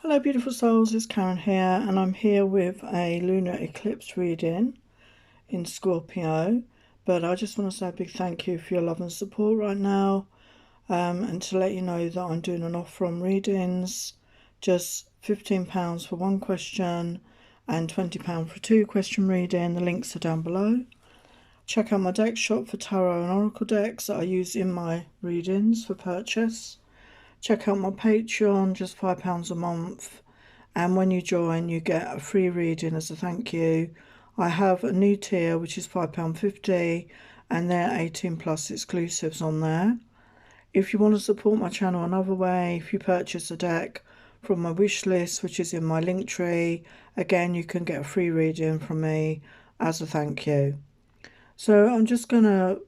Hello beautiful souls, it's Karen here and I'm here with a lunar eclipse reading in Scorpio, but I just want to say a big thank you for your love and support right now, and to let you know that I'm doing an offer on readings, just £15 for one question and £20 for a two-question reading. The links are down below. Check out my deck shop for tarot and oracle decks that I use in my readings for purchase. Check out my Patreon, just £5 a month. And when you join, you get a free reading as a thank you. I have a new tier, which is £5.50, and there are 18 plus exclusives on there. If you want to support my channel another way, if you purchase a deck from my wish list, which is in my link tree, again, you can get a free reading from me as a thank you. So I'm just going to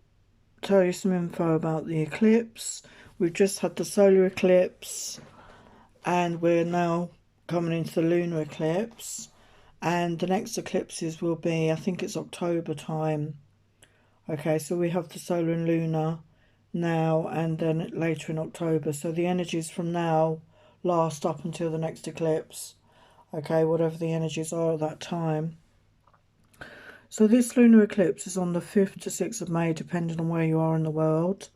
tell you some info about the eclipse. We've just had the solar eclipse and we're now coming into the lunar eclipse, and the next eclipses will be, I think it's October time. Okay, so we have the solar and lunar now and then later in October, so the energies from now last up until the next eclipse, okay, whatever the energies are at that time. So this lunar eclipse is on the 5th to 6th of May, depending on where you are in the world,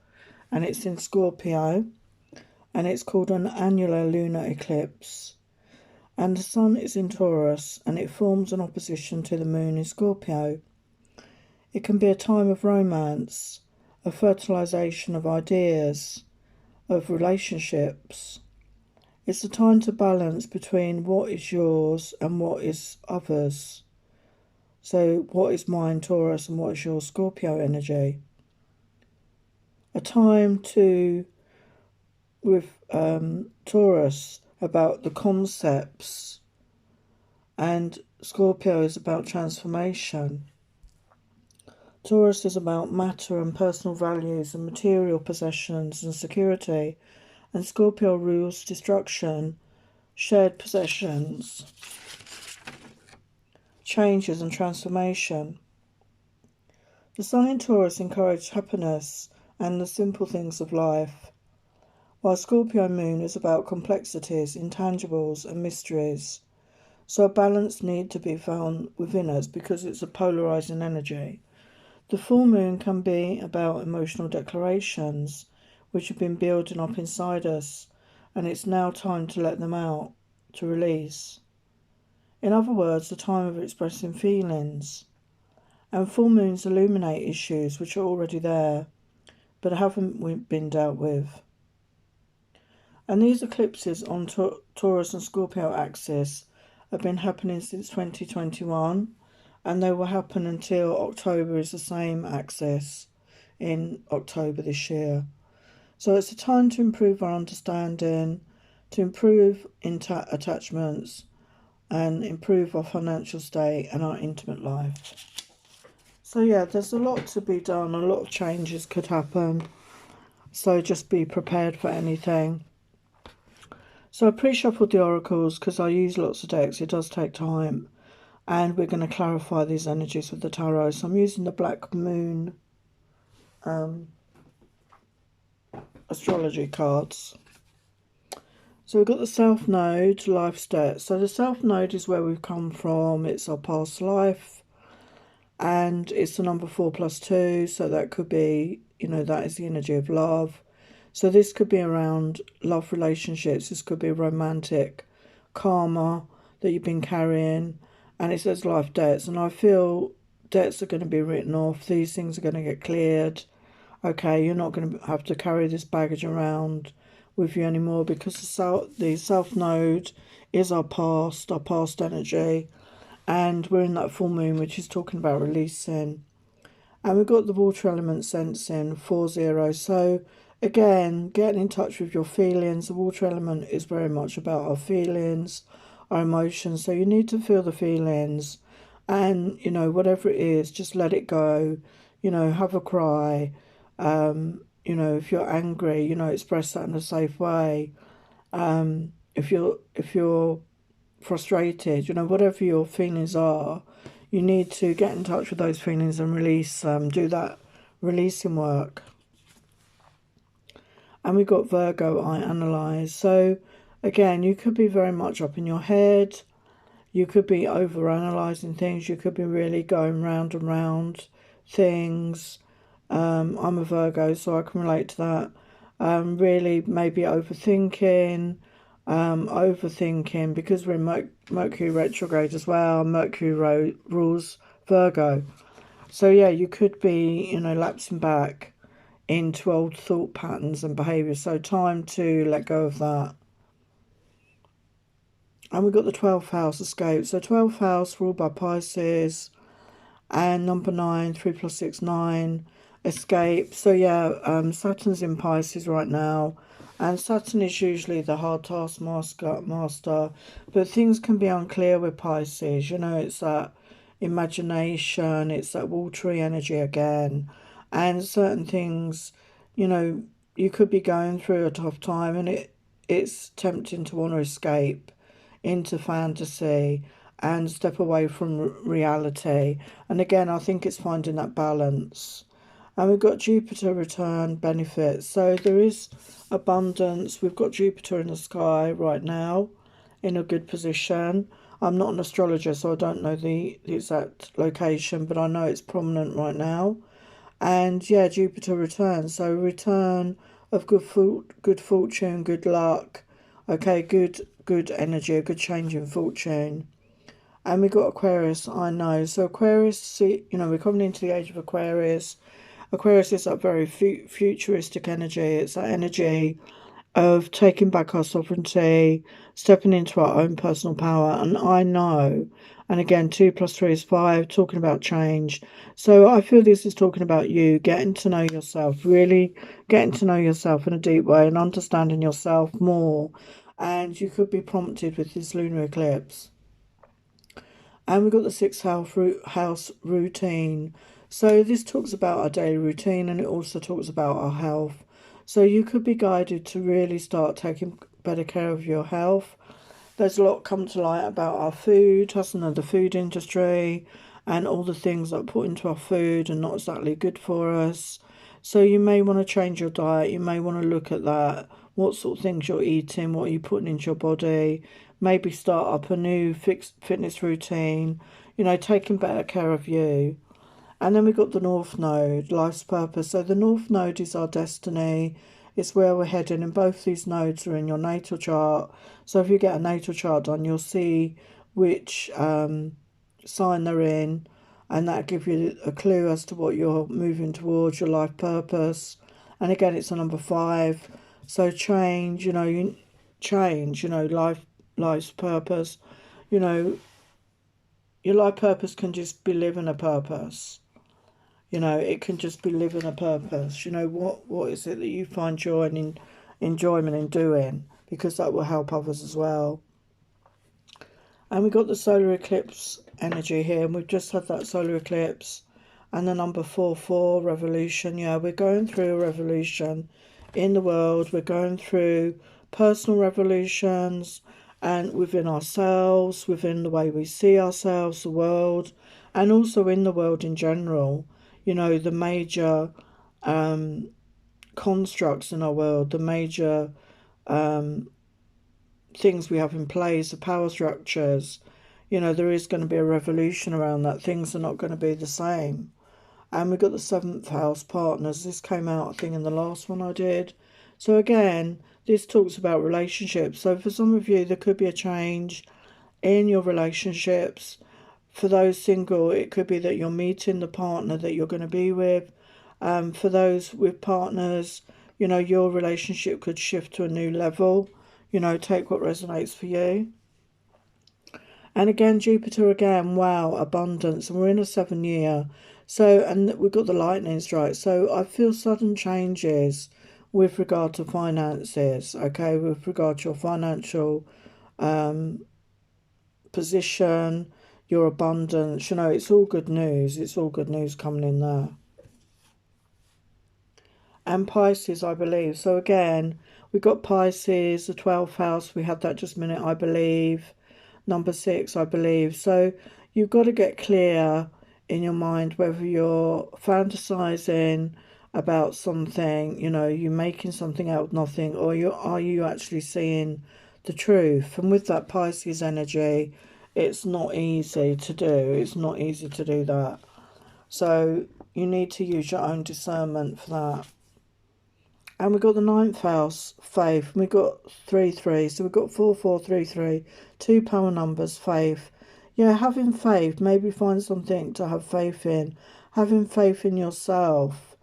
and it's in Scorpio, and it's called an annular lunar eclipse. And the sun is in Taurus, and it forms an opposition to the moon in Scorpio. It can be a time of romance, a fertilization of ideas, of relationships. It's a time to balance between what is yours and what is others. So what is mine, Taurus, and what is your Scorpio energy? A time to, with Taurus, about the concepts, and Scorpio is about transformation. Taurus is about matter and personal values and material possessions and security, and Scorpio rules destruction, shared possessions, changes and transformation. The sun in Taurus encourages happiness and the simple things of life, while Scorpio moon is about complexities, intangibles and mysteries. So a balance needs to be found within us because it's a polarizing energy. The full moon can be about emotional declarations which have been building up inside us, and it's now time to let them out, to release. In other words, the time of expressing feelings. And full moons illuminate issues which are already there, but haven't been dealt with. And these eclipses on Taurus and Scorpio axis have been happening since 2021, and they will happen until October is the same axis in October this year. So it's a time to improve our understanding, to improve attachments, and improve our financial state and our intimate life. So yeah, there's a lot to be done, a lot of changes could happen, so just be prepared for anything. So I pre-shuffled the oracles because I use lots of decks, it does take time, and we're going to clarify these energies with the tarot. So I'm using the Black Moon astrology cards. So we've got the South Node, Life State. So the South Node is where we've come from, it's our past life, and it's the number 4 plus 2, so that could be, that is the energy of love. So this could be around love relationships, this could be romantic karma that you've been carrying, and it says life debts, and I feel debts are going to be written off, these things are going to get cleared. Okay, you're not going to have to carry this baggage around with you anymore, because the South Node is our past energy, and we're in that full moon which is talking about releasing. And we've got the water element sensing 4-0. So again, getting in touch with your feelings. The water element is very much about our feelings, our emotions. So you need to feel the feelings, and whatever it is, just let it go. Have a cry. If you're angry, express that in a safe way. If you're frustrated, whatever your feelings are, you need to get in touch with those feelings and release them. Do that releasing work. And we've got Virgo, I analyze. So Again, you could be very much up in your head. You could be over analysing things. You could be really going round and round things. I'm a Virgo, so I can relate to that. Really, maybe overthinking because we're in Mercury retrograde as well. Mercury rules Virgo. So, yeah, you could be, lapsing back into old thought patterns and behaviours. So, time to let go of that. And we've got the 12th house escape. So 12th house ruled by Pisces, and number 9, 3 plus 6, 9, escape. So yeah, Saturn's in Pisces right now, and Saturn is usually the hard task master, but things can be unclear with Pisces. It's that imagination, it's that watery energy again, and certain things, you know, you could be going through a tough time, and it's tempting to want to escape into fantasy and step away from reality. And again, I think it's finding that balance. And we've got Jupiter return benefits. So there is abundance. We've got Jupiter in the sky right now in a good position. I'm not an astrologer, so I don't know the exact location, but I know it's prominent right now. And yeah, Jupiter returns. So return of good fortune, good luck. Okay, good energy, a good change in fortune. And we got Aquarius, I know. So Aquarius, see, we're coming into the age of Aquarius. Aquarius is that very futuristic energy. It's that energy of taking back our sovereignty, stepping into our own personal power. And I know, and again, 2 plus 3 is 5, talking about change. So I feel this is talking about you getting to know yourself, really getting to know yourself in a deep way and understanding yourself more. And you could be prompted with this lunar eclipse. And we've got the sixth house routine. So this talks about our daily routine, and it also talks about our health. So you could be guided to really start taking better care of your health. There's a lot come to light about our food, hasn't there? The food industry and all the things that are put into our food and not exactly good for us. So you may want to change your diet. You may want to look at that. What sort of things you're eating, what are you putting into your body. Maybe start up a new fitness routine, taking better care of you. And then we've got the North Node, life's purpose. So the North Node is our destiny. It's where we're heading, and both these nodes are in your natal chart. So if you get a natal chart done, you'll see which sign they're in, and that'll give you a clue as to what you're moving towards, your life purpose. And again, it's a number 5. So change, you change, life's purpose. Your life purpose can just be living a purpose. It can just be living a purpose. What is it that you find joy and enjoyment in doing? Because that will help others as well. And we've got the solar eclipse energy here, and we've just had that solar eclipse. And the number 4, revolution. Yeah, we're going through a revolution in the world. We're going through personal revolutions and within ourselves, within the way we see ourselves, the world, and also in the world in general. The major constructs in our world, the major things we have in place, the power structures. There is going to be a revolution around that. Things are not going to be the same. And we've got the 7th house partners. This came out, I think, in the last one I did. So again, this talks about relationships. So for some of you, there could be a change in your relationships. For those single, it could be that you're meeting the partner that you're going to be with. For those with partners, your relationship could shift to a new level. Take what resonates for you. And again, Jupiter again, wow, abundance. And we're in a 7-year. So, and we've got the lightning strike. So I feel sudden changes with regard to finances, okay, with regard to your financial position, your abundance. It's all good news. It's all good news coming in there. And Pisces, I believe. So again, we've got Pisces, the 12th house. We had that just a minute, I believe. Number 6, I believe. So you've got to get clear in your mind whether you're fantasizing about something, you're making something out of nothing, or are you actually seeing the truth. And with that Pisces energy, it's not easy to do. It's not easy to do that. So you need to use your own discernment for that. And we've got the ninth house, faith. We've got 3-3. So we've got 4-4-3-3. Two power numbers, faith. Yeah, having faith. Maybe find something to have faith in. Having faith in yourself.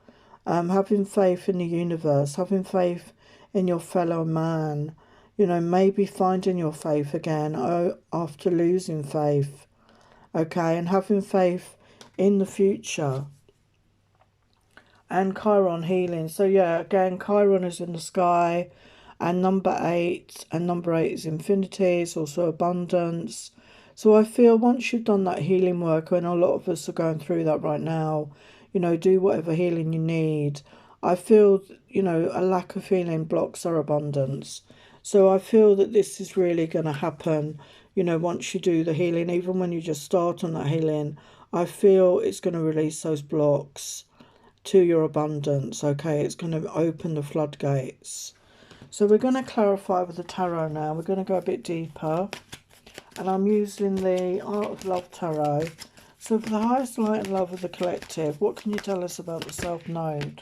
Having faith in the universe. Having faith in your fellow man. You know, maybe finding your faith again after losing faith. Okay, and having faith in the future. And Chiron healing. So yeah, again, Chiron is in the sky, and number 8, and number 8 is infinity. It's also abundance. So I feel once you've done that healing work, and a lot of us are going through that right now, you know, do whatever healing you need. I feel, you know, a lack of healing blocks our abundance. So I feel that this is really going to happen, you know, once you do the healing. Even when you just start on that healing, I feel it's going to release those blocks to your abundance. Okay, it's going to open the floodgates. So we're going to clarify with the tarot now. We're going to go a bit deeper, and I'm using the Art of Love tarot. So for the highest light and love of the collective, what can you tell us about the South Node?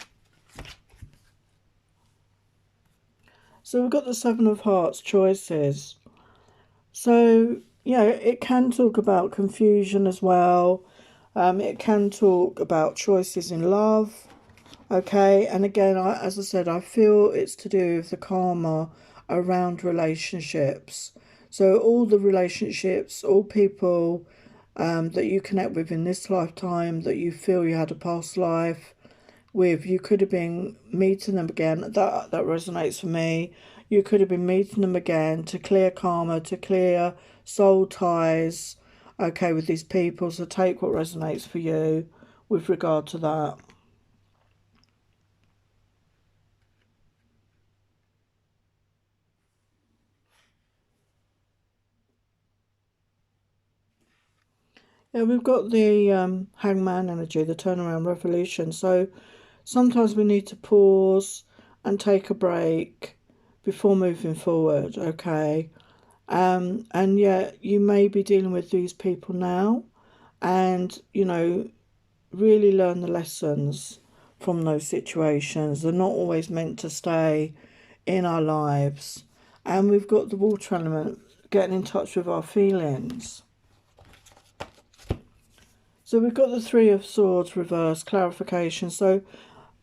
So we've got the Seven of Hearts, choices. So yeah, it can talk about confusion as well. It can talk about choices in love. Okay, and again, as I said, I feel it's to do with the karma around relationships. So all the relationships, all people that you connect with in this lifetime that you feel you had a past life with, you could have been meeting them again. That resonates for me. You could have been meeting them again to clear karma, to clear soul ties, okay, with these people. So take what resonates for you with regard to that. Yeah, we've got the hangman energy, the turnaround revolution. So sometimes we need to pause and take a break before moving forward, okay? And yeah, you may be dealing with these people now, and, you know, really learn the lessons from those situations. They're not always meant to stay in our lives. And we've got the water element, getting in touch with our feelings. So we've got the Three of Swords reverse, clarification. So,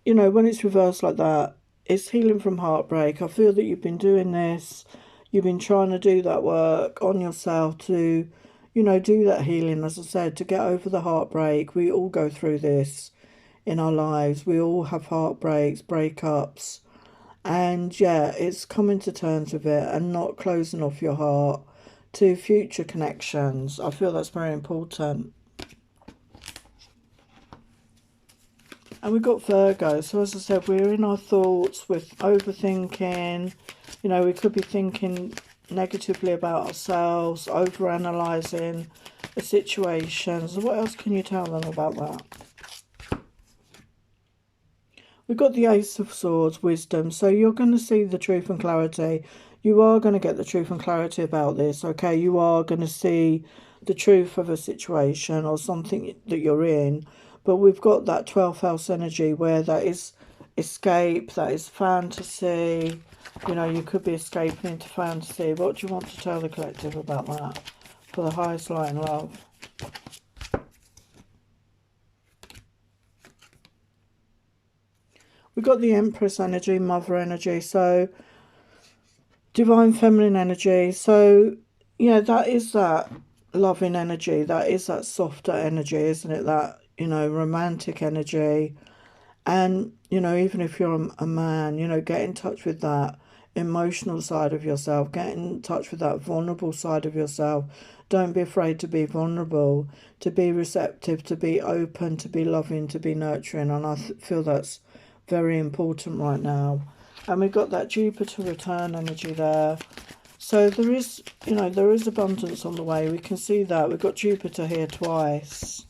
you know, when it's reversed like that, it's healing from heartbreak. I feel that you've been doing this. You've been trying to do that work on yourself to, you know, do that healing, as I said, to get over the heartbreak. We all go through this in our lives. We all have heartbreaks, breakups. And yeah, it's coming to terms with it and not closing off your heart to future connections. I feel that's very important. And we've got Virgo. So as I said, we're in our thoughts with overthinking. You know, we could be thinking negatively about ourselves, overanalyzing the situation. So what else can you tell them about that? We've got the Ace of Swords, wisdom. So you're going to see the truth and clarity. You are going to get the truth and clarity about this, okay? You are going to see the truth of a situation or something that you're in. But we've got that 12th house energy where that is escape, that is fantasy. You know, you could be escaping into fantasy. What do you want to tell the collective about that for the highest light and love? We've got the Empress energy, mother energy. So divine feminine energy. So yeah, that is that loving energy. That is that softer energy, isn't it? That, you know, romantic energy. And, you know, even if you're a man, you know, get in touch with that emotional side of yourself. Get in touch with that vulnerable side of yourself. Don't be afraid to be vulnerable, to be receptive, to be open, to be loving, to be nurturing. And I feel that's very important right now. And we've got that Jupiter return energy there. So there is, you know, there is abundance on the way. We can see that. We've got Jupiter here twice.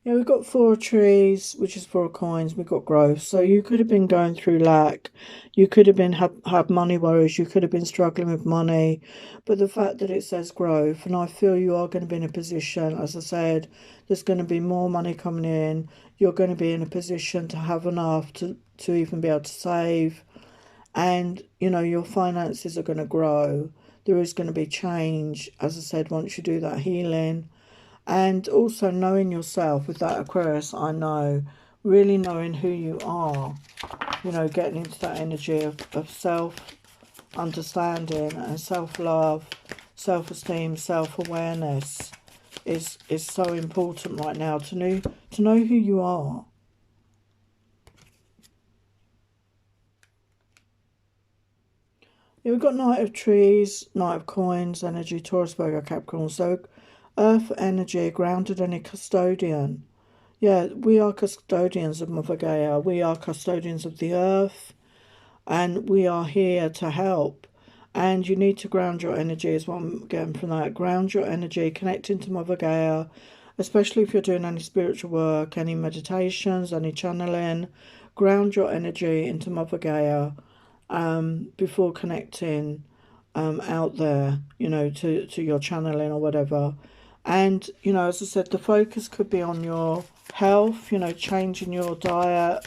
Yeah, we've got 4 trees, which is 4 coins. We've got growth. So you could have been going through lack. You could have been had money worries. You could have been struggling with money. But the fact that it says growth, and I feel you are going to be in a position, as I said, there's going to be more money coming in. You're going to be in a position to have enough to even be able to save. And, you know, your finances are going to grow. There is going to be change, as I said, once you do that healing. And also knowing yourself with that Aquarius, I know, really knowing who you are, you know, getting into that energy of self-understanding and self-love, self-esteem, self-awareness is so important right now to know who you are. Yeah, we've got Knight of Trees, Knight of Coins, energy, Taurus, Virgo, Capricorn. So Earth energy, grounded and a custodian. Yeah, we are custodians of Mother Gaia. We are custodians of the earth, and we are here to help. And you need to ground your energy, is what I'm getting from that. Ground your energy, connecting to Mother Gaia, especially if you're doing any spiritual work, any meditations, any channeling. Ground your energy into Mother Gaia before connecting out there, you know, to your channeling or whatever. And, you know, as I said, the focus could be on your health, you know, changing your diet.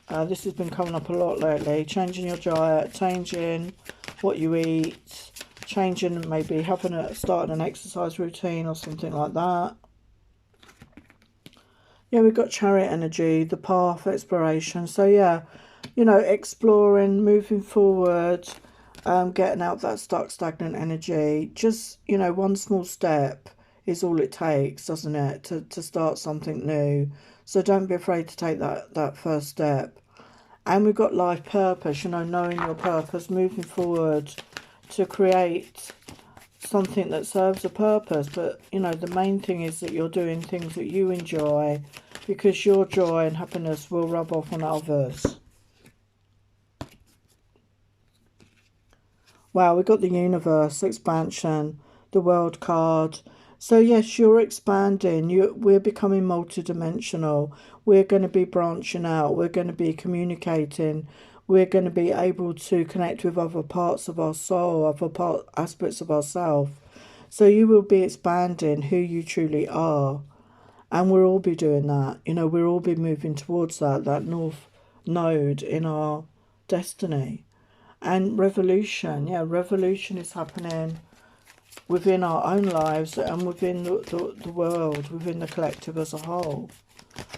This has been coming up a lot lately. Changing your diet, changing what you eat, changing maybe starting an exercise routine or something like that. Yeah, we've got Chariot energy, the path, exploration. So yeah, you know, exploring, moving forward, getting out that stuck, stagnant energy. Just, you know, one small step is all it takes, doesn't it, to start something new. So don't be afraid to take that first step. And we've got life purpose, you know, knowing your purpose, moving forward to create something that serves a purpose. But, you know, the main thing is that you're doing things that you enjoy, because your joy and happiness will rub off on others. Wow, we've got the universe, expansion, the world card. So yes, you're expanding. We're becoming multidimensional. We're going to be branching out. We're going to be communicating. We're going to be able to connect with other parts of our soul, aspects of ourselves. So you will be expanding who you truly are. And we'll all be doing that. You know, we'll all be moving towards that north node in our destiny. And revolution, yeah, revolution is happening within our own lives and within the world, within the collective as a whole.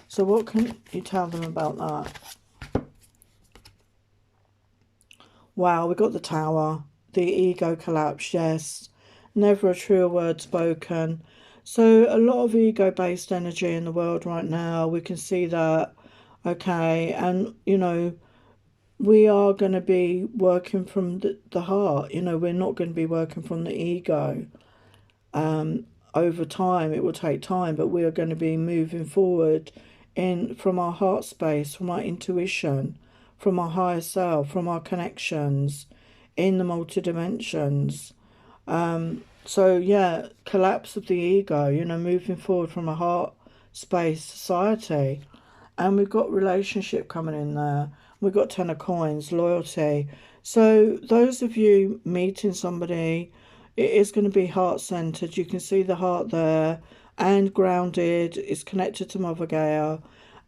So what can you tell them about that? Wow, we got the Tower, the ego collapse, yes. Never a truer word spoken. So a lot of ego-based energy in the world right now. We can see that, okay, and, you know, we are going to be working from the heart. You know, we're not going to be working from the ego. Over time, it will take time, but we are going to be moving forward from our heart space, from our intuition, from our higher self, from our connections in the multi-dimensions. So yeah, collapse of the ego, you know, moving forward from a heart space society. And we've got relationship coming in there. We've got 10 of coins, loyalty. So those of you meeting somebody, it is going to be heart-centered. You can see the heart there, and grounded. It's connected to Mother Gaia.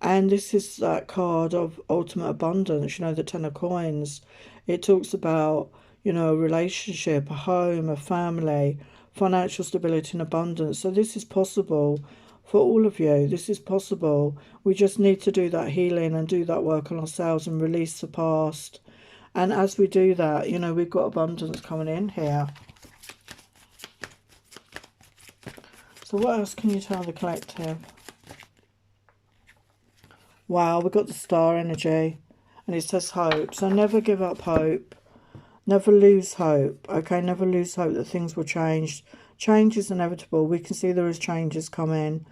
And this is that card of ultimate abundance, you know, the 10 of coins. It talks about, you know, a relationship, a home, a family, financial stability and abundance. So this is possible for all of you. This is possible. We just need to do that healing and do that work on ourselves and release the past. And as we do that, you know, we've got abundance coming in here. So what else can you tell the collective? Wow, we've got the star energy. And it says hope. So never give up hope. Never lose hope. Okay, never lose hope that things will change. Change is inevitable. We can see there is changes coming.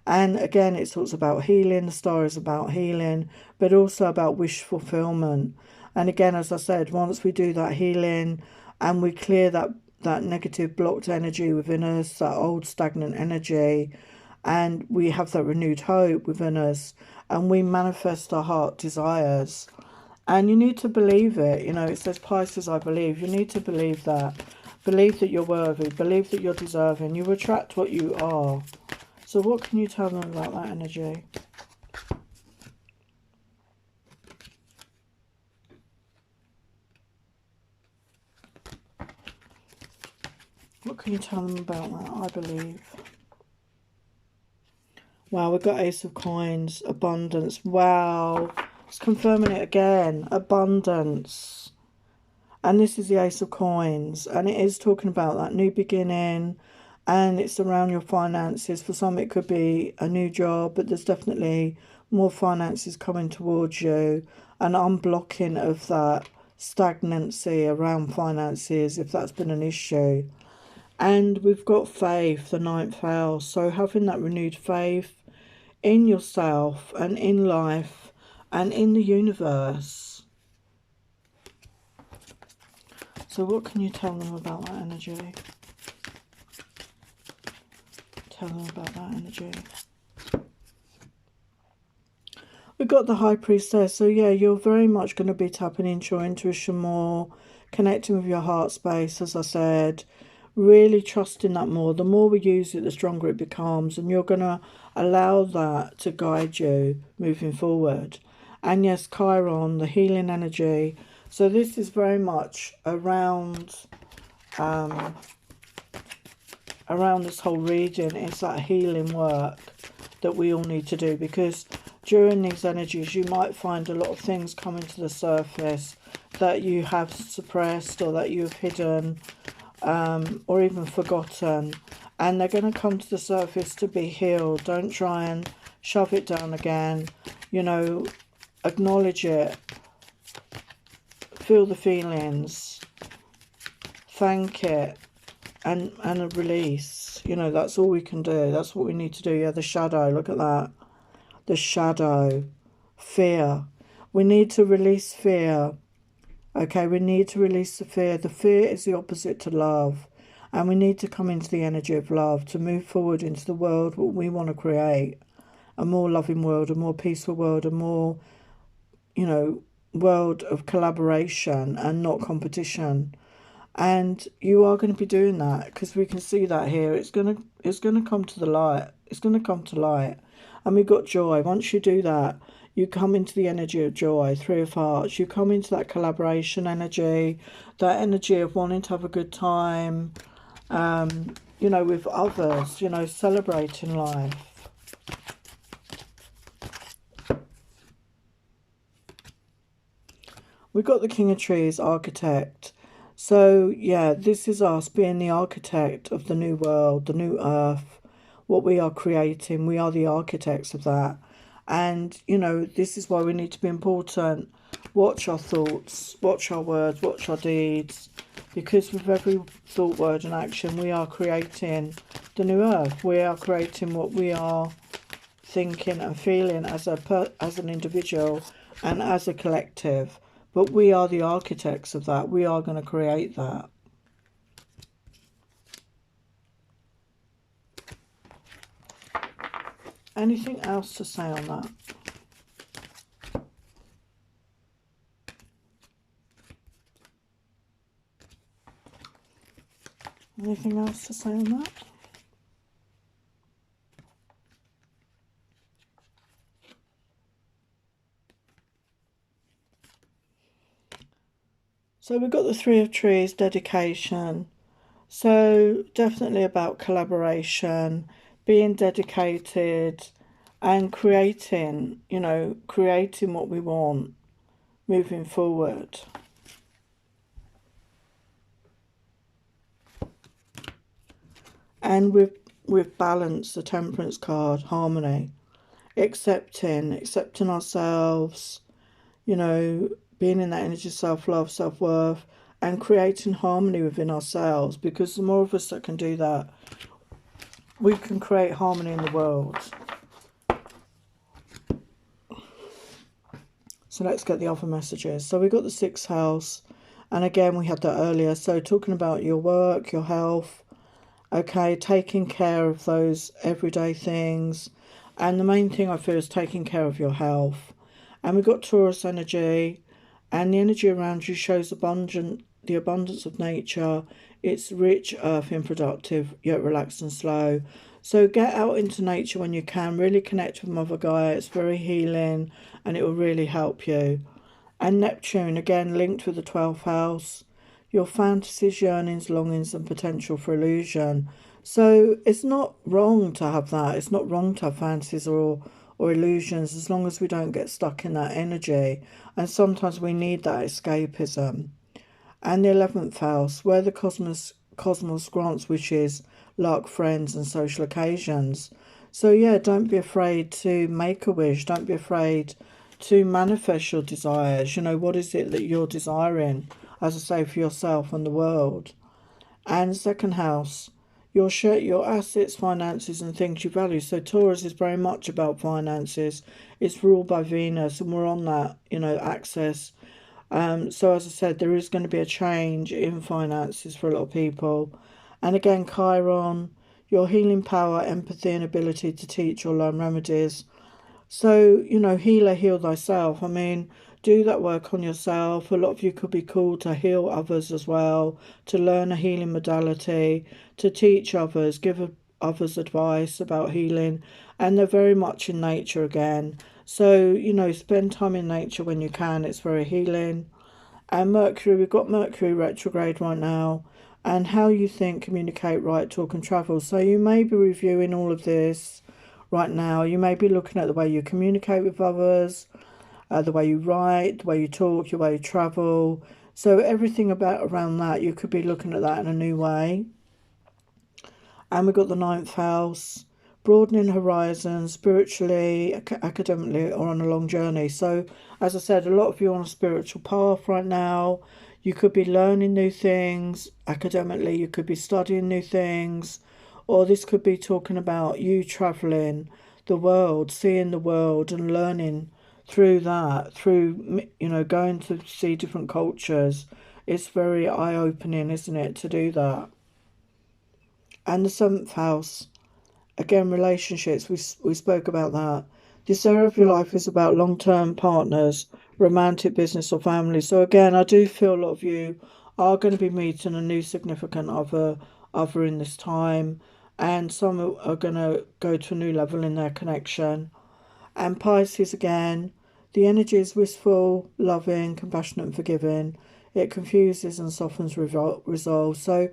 And again, it talks about healing. The star is about healing, but also about wish fulfillment. And again, as I said, once we do that healing and we clear that negative blocked energy within us, that old stagnant energy, and we have that renewed hope within us, and we manifest our heart desires. And you need to believe it. You know, it says, Pisces, I believe. You need to believe that. Believe that you're worthy. Believe that you're deserving. You attract what you are. So what can you tell them about that energy? What can you tell them about that? I believe. Wow, we've got Ace of Coins, abundance. Wow, it's confirming it again. Abundance. And this is the Ace of Coins, and it is talking about that new beginning, and it's around your finances. For some, it could be a new job, but there's definitely more finances coming towards you, an unblocking of that stagnancy around finances if that's been an issue. And we've got faith, the 9th house. So having that renewed faith in yourself and in life and in the universe. So what can you tell them about that energy? Tell them about that energy. We've got the High Priestess. So yeah, you're very much going to be tapping into your intuition more, connecting with your heart space, as I said. Really trusting that more. The more we use it, the stronger it becomes, and you're going to allow that to guide you moving forward. And yes, Chiron, the healing energy. So this is very much around this whole region. It's that healing work that we all need to do, because during these energies you might find a lot of things coming to the surface that you have suppressed or that you've hidden, or even forgotten, and they're going to come to the surface to be healed. Don't try and shove it down again. You know, acknowledge it, feel the feelings, thank it, and a release. You know, that's all we can do. That's what we need to do. Yeah, the shadow, look at that. The shadow, fear. We need to release fear. Okay, we need to release the fear. The fear is the opposite to love. And we need to come into the energy of love to move forward into the world what we want to create. A more loving world, a more peaceful world, a more, you know, world of collaboration and not competition. And you are going to be doing that, because we can see that here. It's going to come to the light. It's going to come to light. And we've got joy. Once you do that, you come into the energy of joy, 3 of Hearts. You come into that collaboration energy, that energy of wanting to have a good time, you know, with others, you know, celebrating life. We've got the King of Trees, architect. So, yeah, this is us being the architect of the new world, the new earth, what we are creating. We are the architects of that. And, you know, this is why we need to be important. Watch our thoughts, watch our words, watch our deeds. Because with every thought, word and action, we are creating the new earth. We are creating what we are thinking and feeling as an individual and as a collective. But we are the architects of that. We are going to create that. Anything else to say on that? Anything else to say on that? So we've got the 3 of Trees, dedication. So definitely about collaboration, being dedicated and creating, you know, creating what we want moving forward. And with balance, the Temperance card, harmony, accepting ourselves, you know, being in that energy of self-love, self-worth, and creating harmony within ourselves. Because the more of us that can do that, we can create harmony in the world. So let's get the other messages. So we got the 6th house, and again we had that earlier. So talking about your work, your health, Okay, taking care of those everyday things. And the main thing I feel is taking care of your health. And we've got Taurus energy, and the energy around you shows the abundance of nature. It's rich, earthy, and productive, yet relaxed and slow. So get out into nature when you can. Really connect with Mother Gaia. It's very healing, and it will really help you. And Neptune, again linked with the 12th house, your fantasies, yearnings, longings, and potential for illusion. So it's not wrong to have that. It's not wrong to have fantasies or illusions, as long as we don't get stuck in that energy. And sometimes we need that escapism. And the 11th house, where the cosmos grants wishes, luck, friends, and social occasions. So yeah, don't be afraid to make a wish. Don't be afraid to manifest your desires. You know, what is it that you're desiring, as I say, for yourself and the world? And second house, your assets, finances, and things you value. So Taurus is very much about finances. It's ruled by Venus, and we're on that, access. So as I said, there is going to be a change in finances for a lot of people. And again, Chiron, your healing power, empathy, and ability to teach or learn remedies. So, healer, heal thyself. I mean, do that work on yourself. A lot of you could be called to heal others as well, to learn a healing modality, to teach others, others advice about healing. And they're very much in nature again. So, spend time in nature when you can. It's very healing. And Mercury, we've got Mercury retrograde right now. And how you think, communicate, write, talk, and travel. So you may be reviewing all of this right now. You may be looking at the way you communicate with others, the way you write, the way you talk, your way you travel. So everything about around that, you could be looking at that in a new way. And we've got the 9th house, broadening horizons, spiritually, academically, or on a long journey. So, as I said, a lot of you are on a spiritual path right now. You could be learning new things academically, you could be studying new things, or this could be talking about you traveling the world, seeing the world, and learning through that, through, going to see different cultures. It's very eye opening, isn't it, to do that? And the 7th house, again, relationships, we spoke about that. This area of your life is about long-term partners, romantic, business, or family. So again, I do feel a lot of you are going to be meeting a new significant other in this time, and some are going to go to a new level in their connection. And Pisces, again, the energy is wistful, loving, compassionate, and forgiving. It confuses and softens resolve. So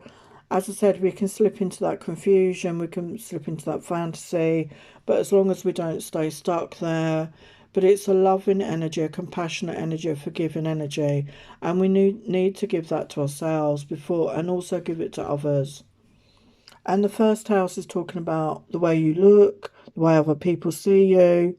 as I said, we can slip into that confusion, we can slip into that fantasy, but as long as we don't stay stuck there. But it's a loving energy, a compassionate energy, a forgiving energy, and we need to give that to ourselves before, and also give it to others. And the first house is talking about the way you look, the way other people see you,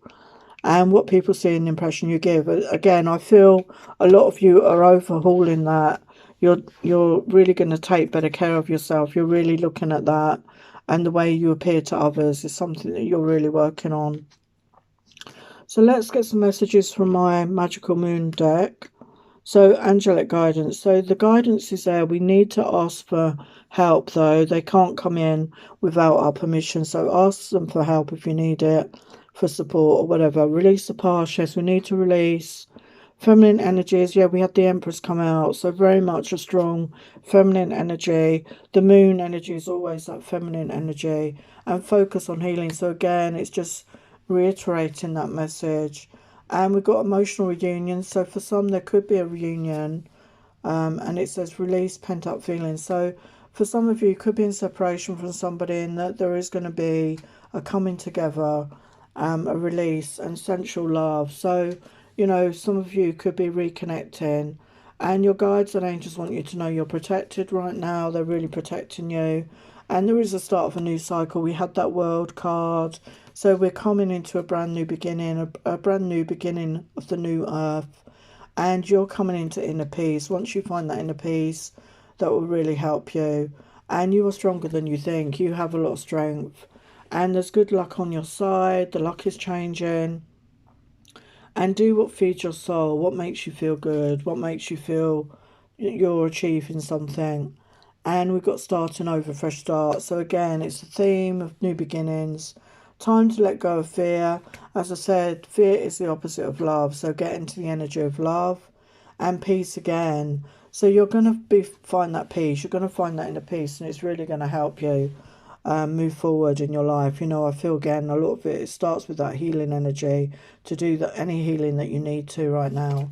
and what people see and the impression you give. Again, I feel a lot of you are overhauling that. You're really going to take better care of yourself. You're really looking at that, and the way you appear to others is something that you're really working on. So let's get some messages from my Magical Moon deck. So angelic guidance. So the guidance is there. We need to ask for help, though. They can't come in without our permission. So ask them for help if you need it, for support or whatever. Release the past. Yes, we need to release. Feminine energies. Yeah, we had the Empress come out. So very much a strong feminine energy. The moon energy is always that feminine energy. And focus on healing. So again, it's just reiterating that message. And we've got emotional reunion. So for some, there could be a reunion. And it says release pent up feelings. So for some of you, it could be in separation from somebody, and that there is going to be a coming together, a release and sensual love. So, some of you could be reconnecting. And your guides and angels want you to know you're protected right now. They're really protecting you. And there is a start of a new cycle. We had that world card. So we're coming into a brand new beginning, a brand new beginning of the new earth. And you're coming into inner peace. Once you find that inner peace, that will really help you. And you are stronger than you think. You have a lot of strength. And there's good luck on your side. The luck is changing. And do what feeds your soul, what makes you feel good, what makes you feel you're achieving something. and we've got starting over, fresh start. So again, it's the theme of new beginnings. Time to let go of fear. As I said, fear is the opposite of love. So get into the energy of love and peace again. So you're going to find that peace. You're going to find that inner peace, and it's really going to help you move forward in your life. You know, I feel again a lot of it starts with that healing energy to do any healing that you need to right now.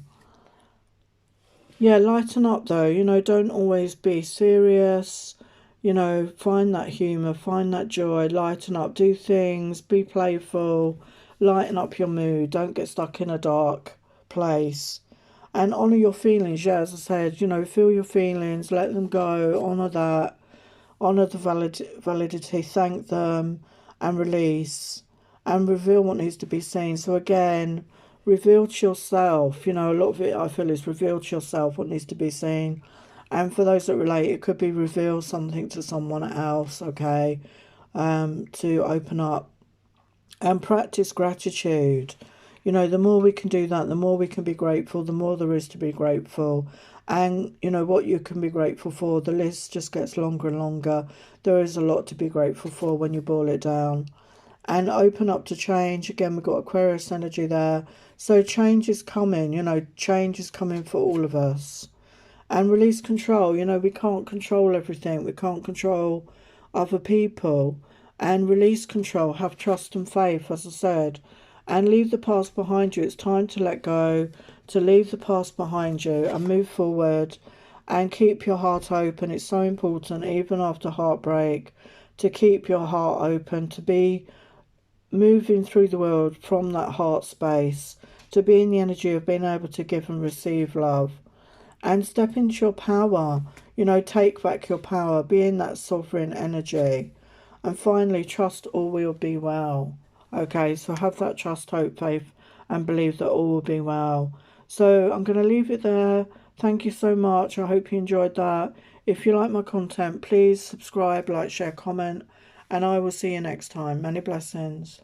Yeah, lighten up though. You know, don't always be serious. You know, find that humour, find that joy, lighten up, do things, be playful, lighten up your mood. Don't get stuck in a dark place. And honour your feelings. Yeah, as I said, you know, feel your feelings, let them go, honour that, honour the validity, thank them, and release, and reveal what needs to be seen. So again, reveal to yourself. You know, a lot of it I feel is reveal to yourself what needs to be seen. And for those that relate, it could be reveal something to someone else, okay? To open up and practice gratitude. You know, the more we can do that, the more we can be grateful, the more there is to be grateful. And, you know, what you can be grateful for, the list just gets longer and longer. There is a lot to be grateful for when you boil it down. And open up to change. Again, we've got Aquarius energy there. So change is coming, you know, change is coming for all of us. And release control. You know, we can't control everything. We can't control other people. And release control. Have trust and faith, as I said. And leave the past behind you. It's time to let go, to leave the past behind you and move forward. And keep your heart open. It's so important, even after heartbreak, to keep your heart open, to be moving through the world from that heart space, to be in the energy of being able to give and receive love. And step into your power, you know, take back your power, be in that sovereign energy. And finally, trust all will be well. Okay, so have that trust, hope, faith, and believe that all will be well. So I'm going to leave it there. Thank you so much. I hope you enjoyed that. If you like my content, please subscribe, like, share, comment, and I will see you next time. Many blessings.